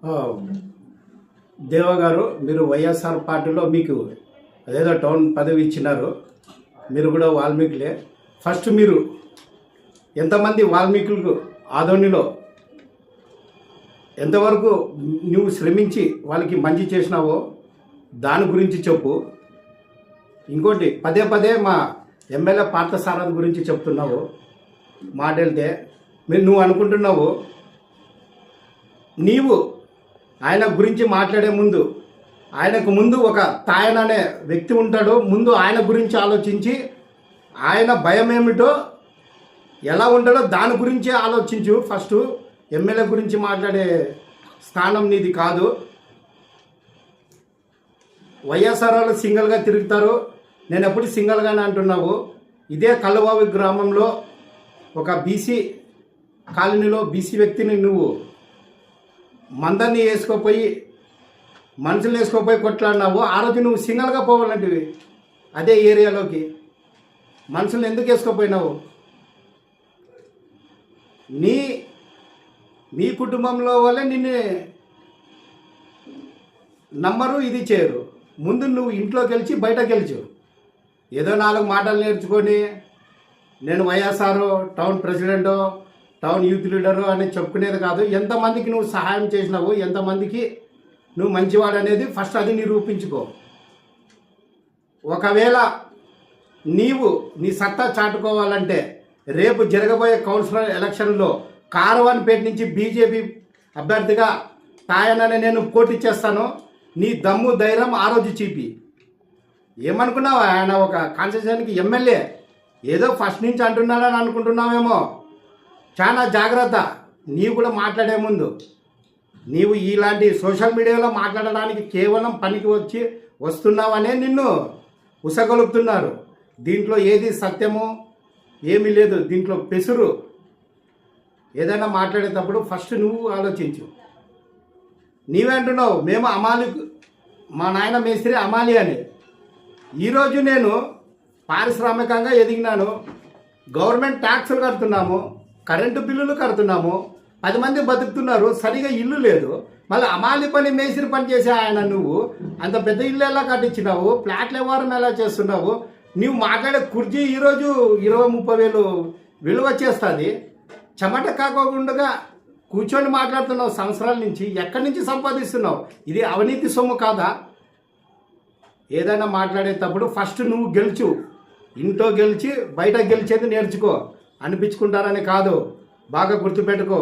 ఆ, దేవ గారు, మీరు వైఎస్ఆర్ పార్టీలో మీకు అదేదో టౌన్ పదవి ఇచ్చినారు. మీరు కూడా వాల్మీకులే. ఫస్ట్ మీరు ఎంతమంది వాల్మీకులకు ఆదోనిలో ఎంతవరకు నువ్వు శ్రమించి వాళ్ళకి మంచి చేసినావో దాని గురించి చెప్పు. ఇంకోటి, పదే పదే మా ఎమ్మెల్యే పార్థసారథి గురించి చెప్తున్నావు. మాట వెళ్తే నువ్వు అనుకుంటున్నావు నీవు ఆయన గురించి మాట్లాడే ముందు ఆయనకు ముందు ఒక తాయన అనే వ్యక్తి ఉంటాడు. ముందు ఆయన గురించి ఆలోచించి ఆయన భయం ఏమిటో ఎలా ఉంటాడో దాని గురించే ఆలోచించు. ఫస్ట్ ఎమ్మెల్యే గురించి మాట్లాడే స్థానం నీది కాదు. వైఎస్ఆర్ వాళ్ళు సింగిల్గా తిరుగుతారు, నేను ఎప్పుడు సింగిల్గానే అంటున్నావు. ఇదే కల్లబావి గ్రామంలో ఒక బీసీ కాలనీలో బీసీ వ్యక్తిని నువ్వు మందరిని వేసుకోపోయి మనుషులు వేసుకోపోయి కొట్లాడినావు. ఆ రోజు నువ్వు సింగిల్గా పోవాలంటివి అదే ఏరియాలోకి. మనుషులను ఎందుకు వేసుకోపోయినావు? మీ కుటుంబంలో వాళ్ళే నిన్ను నమ్మరు, ఇది చేయరు. ముందు నువ్వు ఇంట్లో గెలిచి బయట గెలిచు. ఏదో 4 మాటలు నేర్చుకొని నేను వైఎస్ఆర్ టౌన్ ప్రెసిడెంటో టౌన్ యూత్ లీడరు అని చెప్పుకునేది కాదు. ఎంతమందికి నువ్వు సహాయం చేసినావు, ఎంతమందికి నువ్వు మంచివాడు అనేది ఫస్ట్ అది నిరూపించుకో. ఒకవేళ నీవు నీ సత్తా చాటుకోవాలంటే రేపు జరగబోయే కౌన్సిలర్ ఎలక్షన్లో కారవాన్పేట నుంచి బీజేపీ అభ్యర్థిగా తాయనని నేను పోటీ చేస్తాను. నీ దమ్ము ధైర్యం ఆ రోజు చూపి. ఏమనుకున్నావు? ఆయన ఒక కాన్స్టిట్యూషన్కి ఎమ్మెల్యే, ఏదో ఫస్ట్ నుంచి అంటున్నాడని అనుకుంటున్నావేమో. చాలా జాగ్రత్త. నీవు కూడా మాట్లాడే ముందు నీవు ఇలాంటి సోషల్ మీడియాలో మాట్లాడడానికి కేవలం పనికి వస్తున్నావనే నిన్ను ఉసగొలుపుతున్నారు. దీంట్లో ఏది సత్యము ఏమీ లేదు. దీంట్లో పెసురు. ఏదైనా మాట్లాడేటప్పుడు ఫస్ట్ నువ్వు ఆలోచించు. నీవే అంటున్నావు మేము అమాలి, మా నాయన మేస్త్రి అమాలి అని. ఈరోజు నేను పారిశ్రామికంగా ఎదిగినాను. గవర్నమెంట్ ట్యాక్సులు కడుతున్నాము, కరెంటు బిల్లులు కడుతున్నాము, 10 మంది బతుకుతున్నారు. సరిగా ఇల్లు లేదు. మళ్ళీ అమాలి పని మేస్త్రి పని చేసే ఆయన నువ్వు అంత పెద్ద ఇల్లు ఎలా కట్టించినావు? ఫ్లాట్ల వ్యవహారం ఎలా చేస్తున్నావు? నువ్వు మాట్లాడే కుర్చీ ఈరోజు 20-30 వేలు విలువ చేస్తుంది. చెమట కాకుండా కూర్చొని మాట్లాడుతున్నావు సంవత్సరాల నుంచి. ఎక్కడి నుంచి సంపాదిస్తున్నావు? ఇది అవినీతి సొమ్ము కాదా? ఏదైనా మాట్లాడేటప్పుడు ఫస్ట్ నువ్వు గెలుచు. ఇంట్లో గెలిచి బయట గెలిచేది నేర్చుకో. అనిపించుకుంటారని కాదు, బాగా గుర్తుపెట్టుకో.